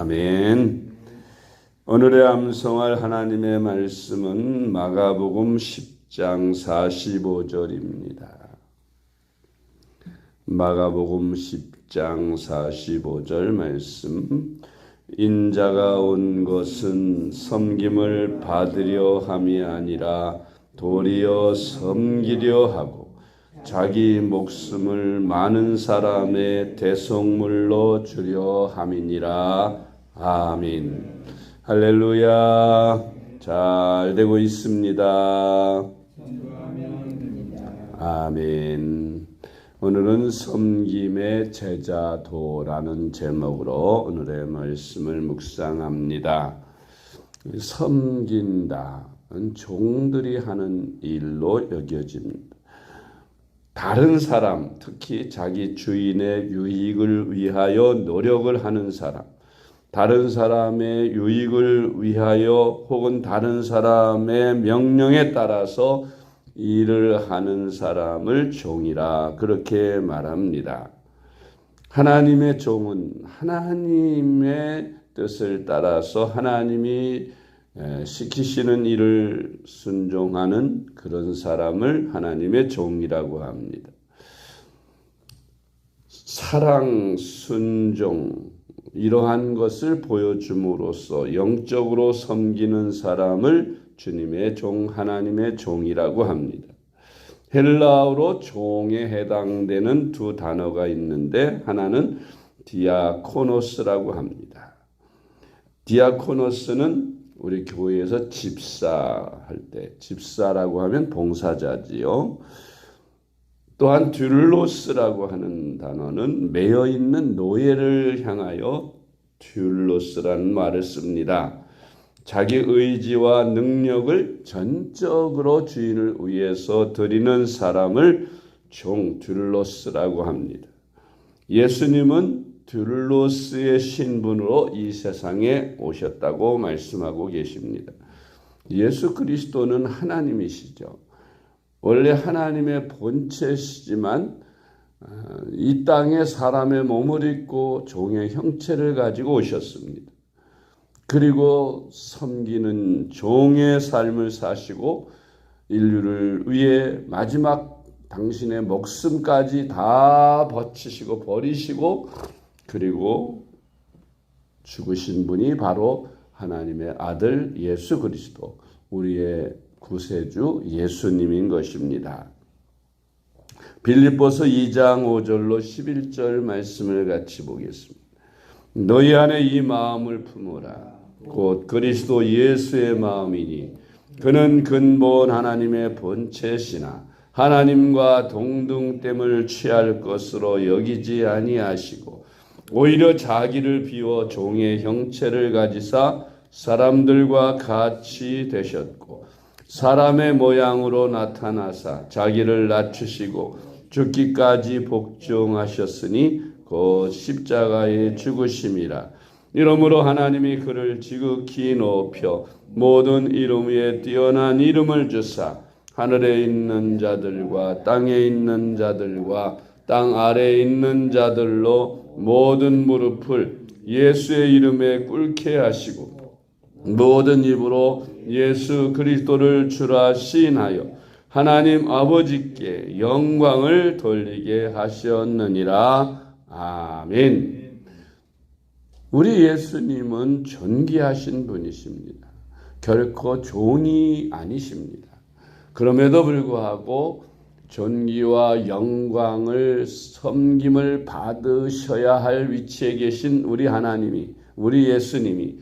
아멘. 오늘의 암송할 하나님의 말씀은 마가복음 10장 45절입니다. 마가복음 10장 45절 말씀. 인자가 온 것은 섬김을 받으려 함이 아니라 도리어 섬기려 하고 자기 목숨을 많은 사람의 대속물로 주려 함이니라. 아멘. 할렐루야. 잘 되고 있습니다. 아멘. 오늘은 섬김의 제자도라는 제목으로 오늘의 말씀을 묵상합니다. 섬긴다는 종들이 하는 일로 여겨집니다. 다른 사람, 특히 자기 주인의 유익을 위하여 노력을 하는 사람, 다른 사람의 유익을 위하여 혹은 다른 사람의 명령에 따라서 일을 하는 사람을 종이라 그렇게 말합니다. 하나님의 종은 하나님의 뜻을 따라서 하나님이 시키시는 일을 순종하는 그런 사람을 하나님의 종이라고 합니다. 사랑, 순종 이러한 것을 보여줌으로써 영적으로 섬기는 사람을 주님의 종, 하나님의 종이라고 합니다. 헬라어로 종에 해당되는 두 단어가 있는데 하나는 디아코노스라고 합니다. 디아코노스는 우리 교회에서 집사할 때, 집사라고 하면 봉사자지요. 또한 듀로스라고 하는 단어는 매여있는 노예를 향하여 듀로스라는 말을 씁니다. 자기 의지와 능력을 전적으로 주인을 위해서 드리는 사람을 종, 듀로스라고 합니다. 예수님은 듀로스의 신분으로 이 세상에 오셨다고 말씀하고 계십니다. 예수 그리스도는 하나님이시죠. 원래 하나님의 본체시지만 이 땅에 사람의 몸을 입고 종의 형체를 가지고 오셨습니다. 그리고 섬기는 종의 삶을 사시고 인류를 위해 마지막 당신의 목숨까지 다 바치시고 버리시고 그리고 죽으신 분이 바로 하나님의 아들 예수 그리스도, 우리의 구세주 예수님인 것입니다. 빌립보서 2장 5절로 11절 말씀을 같이 보겠습니다. 너희 안에 이 마음을 품으라. 곧 그리스도 예수의 마음이니 그는 근본 하나님의 본체시나 하나님과 동등됨을 취할 것으로 여기지 아니하시고 오히려 자기를 비워 종의 형체를 가지사 사람들과 같이 되셨고 사람의 모양으로 나타나사 자기를 낮추시고 죽기까지 복종하셨으니 곧 십자가에 죽으심이라. 이러므로 하나님이 그를 지극히 높여 모든 이름 위에 뛰어난 이름을 주사 하늘에 있는 자들과 땅에 있는 자들과 땅 아래에 있는 자들로 모든 무릎을 예수의 이름에 꿇게 하시고 모든 입으로 예수 그리스도를 주라 시인하여 하나님 아버지께 영광을 돌리게 하셨느니라. 아멘. 우리 예수님은 존귀하신 분이십니다. 결코 종이 아니십니다. 그럼에도 불구하고 존귀와 영광을 섬김을 받으셔야 할 위치에 계신 우리 하나님이, 우리 예수님이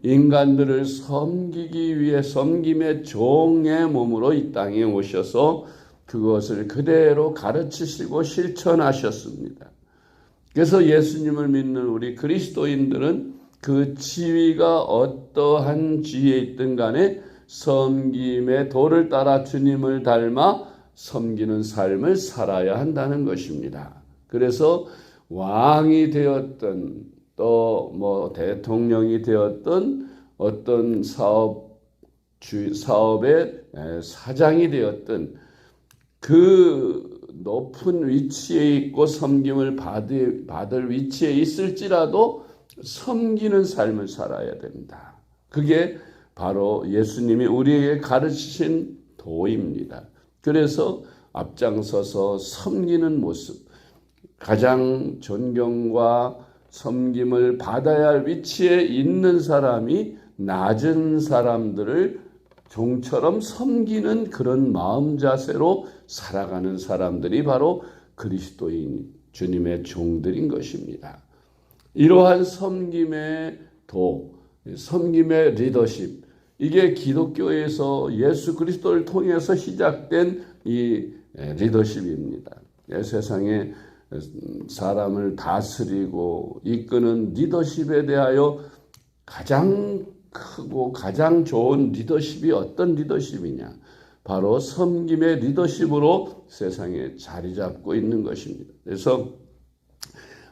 인간들을 섬기기 위해 섬김의 종의 몸으로 이 땅에 오셔서 그것을 그대로 가르치시고 실천하셨습니다. 그래서 예수님을 믿는 우리 그리스도인들은 그 지위가 어떠한 지위에 있든 간에 섬김의 도를 따라 주님을 닮아 섬기는 삶을 살아야 한다는 것입니다. 그래서 왕이 되었던 또 대통령이 되었던 어떤 사업의 사장이 되었던 그 높은 위치에 있고 섬김을 받을 위치에 있을지라도 섬기는 삶을 살아야 된다. 그게 바로 예수님이 우리에게 가르치신 도입니다. 그래서 앞장서서 섬기는 모습, 가장 존경과 섬김을 받아야 할 위치에 있는 사람이 낮은 사람들을 종처럼 섬기는 그런 마음 자세로 살아가는 사람들이 바로 그리스도인 주님의 종들인 것입니다. 이러한 섬김의 섬김의 리더십, 이게 기독교에서 예수 그리스도를 통해서 시작된 이 리더십입니다. 세상에 사람을 다스리고 이끄는 리더십에 대하여 가장 크고 가장 좋은 리더십이 어떤 리더십이냐? 바로 섬김의 리더십으로 세상에 자리 잡고 있는 것입니다. 그래서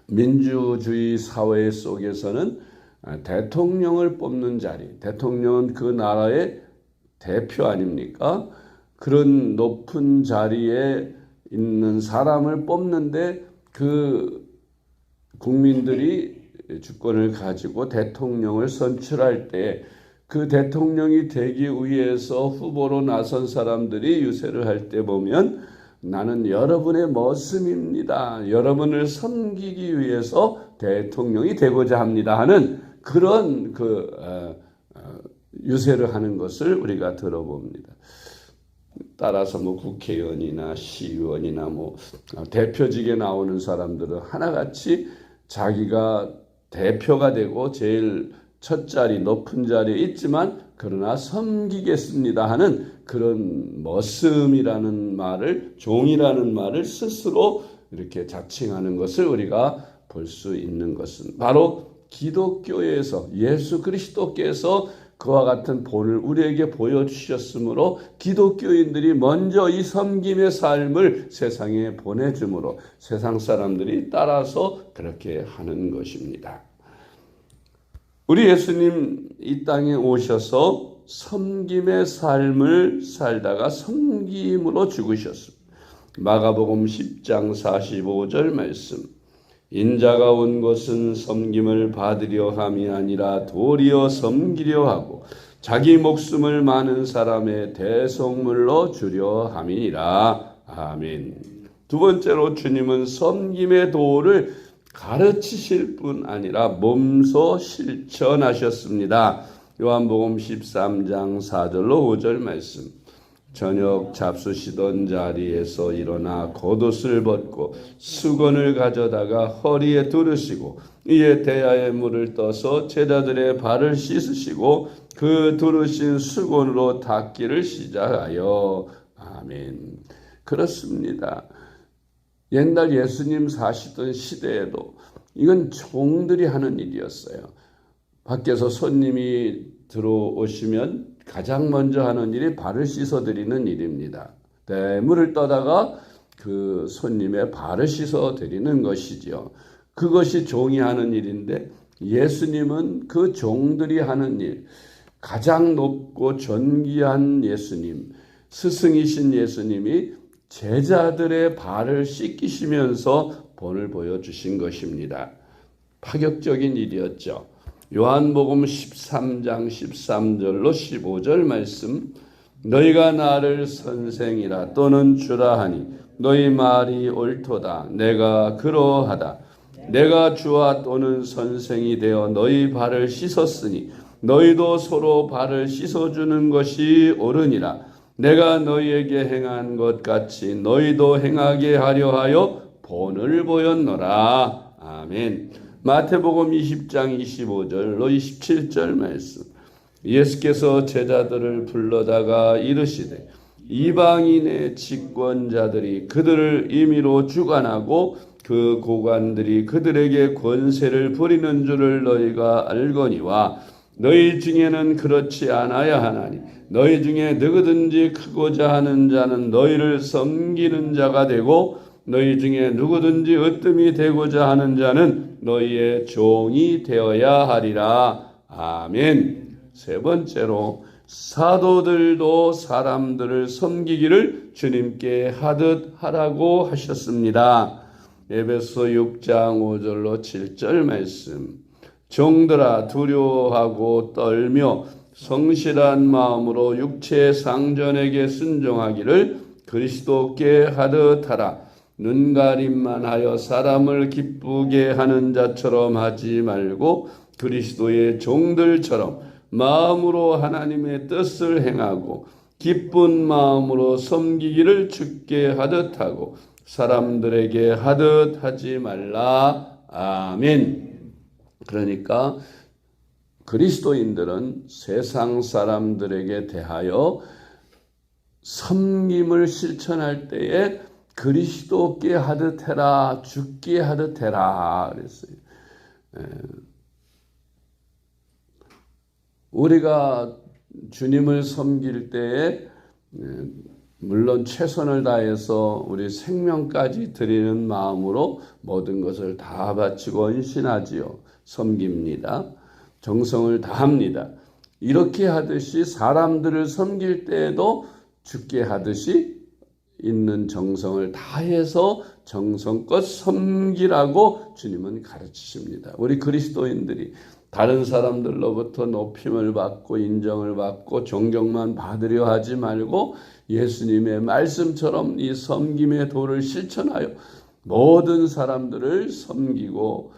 민주주의 사회 속에서는 대통령을 뽑는 자리, 대통령은 그 나라의 대표 아닙니까? 그런 높은 자리에 있는 사람을 뽑는데 그 국민들이 주권을 가지고 대통령을 선출할 때 그 대통령이 되기 위해서 후보로 나선 사람들이 유세를 할 때 보면 나는 여러분의 머슴입니다. 여러분을 섬기기 위해서 대통령이 되고자 합니다 하는 그런 유세를 하는 것을 우리가 들어봅니다. 따라서 국회의원이나 시의원이나 대표직에 나오는 사람들은 하나같이 자기가 대표가 되고 제일 첫 자리, 높은 자리에 있지만 그러나 섬기겠습니다 하는 그런 머슴이라는 말을, 종이라는 말을 스스로 이렇게 자칭하는 것을 우리가 볼 수 있는 것은 바로 기독교에서 예수 그리스도께서 그와 같은 본을 우리에게 보여주셨으므로 기독교인들이 먼저 이 섬김의 삶을 세상에 보내주므로 세상 사람들이 따라서 그렇게 하는 것입니다. 우리 예수님 이 땅에 오셔서 섬김의 삶을 살다가 섬김으로 죽으셨습니다. 마가복음 10장 45절 말씀. 인자가 온 것은 섬김을 받으려 함이 아니라 도리어 섬기려 하고 자기 목숨을 많은 사람의 대속물로 주려 함이니라. 아멘. 두 번째로 주님은 섬김의 도를 가르치실 뿐 아니라 몸소 실천하셨습니다. 요한복음 13장 4절로 5절 말씀. 저녁 잡수시던 자리에서 일어나 겉옷을 벗고 수건을 가져다가 허리에 두르시고 이에 대야에 물을 떠서 제자들의 발을 씻으시고 그 두르신 수건으로 닦기를 시작하여. 아멘. 그렇습니다. 옛날 예수님 사시던 시대에도 이건 종들이 하는 일이었어요. 밖에서 손님이 들어오시면 가장 먼저 하는 일이 발을 씻어드리는 일입니다. 물을 떠다가 그 손님의 발을 씻어드리는 것이지요. 그것이 종이 하는 일인데 예수님은 그 종들이 하는 일, 가장 높고 존귀한 예수님, 스승이신 예수님이 제자들의 발을 씻기시면서 본을 보여주신 것입니다. 파격적인 일이었죠. 요한복음 13장 13절로 15절 말씀. 너희가 나를 선생이라 또는 주라 하니 너희 말이 옳도다. 내가 그러하다. 내가 주와 또는 선생이 되어 너희 발을 씻었으니 너희도 서로 발을 씻어주는 것이 옳으니라. 내가 너희에게 행한 것 같이 너희도 행하게 하려 하여 본을 보였노라. 아멘. 마태복음 20장 25절로 27절 말씀. 예수께서 제자들을 불러다가 이르시되 이방인의 집권자들이 그들을 임의로 주관하고 그 고관들이 그들에게 권세를 부리는 줄을 너희가 알거니와 너희 중에는 그렇지 않아야 하나니 너희 중에 누구든지 크고자 하는 자는 너희를 섬기는 자가 되고 너희 중에 누구든지 으뜸이 되고자 하는 자는 너희의 종이 되어야 하리라. 아멘. 세 번째로 사도들도 사람들을 섬기기를 주님께 하듯 하라고 하셨습니다. 에베소 6장 5절로 7절 말씀. 종들아 두려워하고 떨며 성실한 마음으로 육체의 상전에게 순종하기를 그리스도께 하듯 하라. 눈가림만 하여 사람을 기쁘게 하는 자처럼 하지 말고 그리스도의 종들처럼 마음으로 하나님의 뜻을 행하고 기쁜 마음으로 섬기기를 주께 하듯 하고 사람들에게 하듯 하지 말라. 아멘. 그러니까 그리스도인들은 세상 사람들에게 대하여 섬김을 실천할 때에 그리스도께 하듯 해라, 주께 하듯 해라 그랬어요. 우리가 주님을 섬길 때에 물론 최선을 다해서 우리 생명까지 드리는 마음으로 모든 것을 다 바치고 헌신하지요. 섬깁니다. 정성을 다합니다. 이렇게 하듯이 사람들을 섬길 때에도 주께 하듯이 있는 정성을 다해서 정성껏 섬기라고 주님은 가르치십니다. 우리 그리스도인들이 다른 사람들로부터 높임을 받고 인정을 받고 존경만 받으려 하지 말고 예수님의 말씀처럼 이 섬김의 도를 실천하여 모든 사람들을 섬기고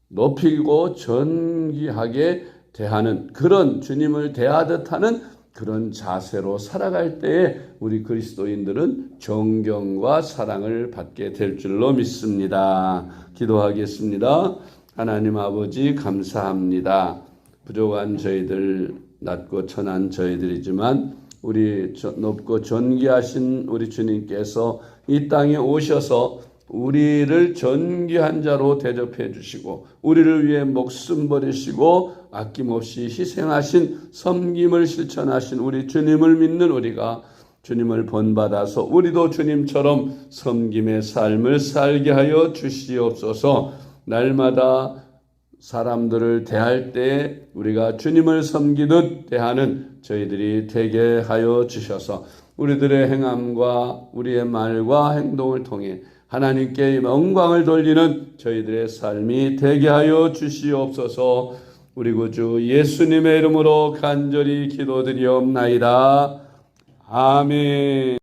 높이고 존귀하게 대하는 그런 주님을 대하듯 하는 그런 자세로 살아갈 때에 우리 그리스도인들은 존경과 사랑을 받게 될 줄로 믿습니다. 기도하겠습니다. 하나님 아버지 감사합니다. 부족한 저희들, 낮고 천한 저희들이지만 우리 높고 존귀하신 우리 주님께서 이 땅에 오셔서 우리를 존귀한 자로 대접해 주시고 우리를 위해 목숨 버리시고 아낌없이 희생하신 섬김을 실천하신 우리 주님을 믿는 우리가 주님을 본받아서 우리도 주님처럼 섬김의 삶을 살게 하여 주시옵소서. 날마다 사람들을 대할 때 우리가 주님을 섬기듯 대하는 저희들이 되게 하여 주셔서 우리들의 행함과 우리의 말과 행동을 통해 하나님께 영광을 돌리는 저희들의 삶이 되게 하여 주시옵소서. 우리 구주 예수님의 이름으로 간절히 기도드리옵나이다. 아멘.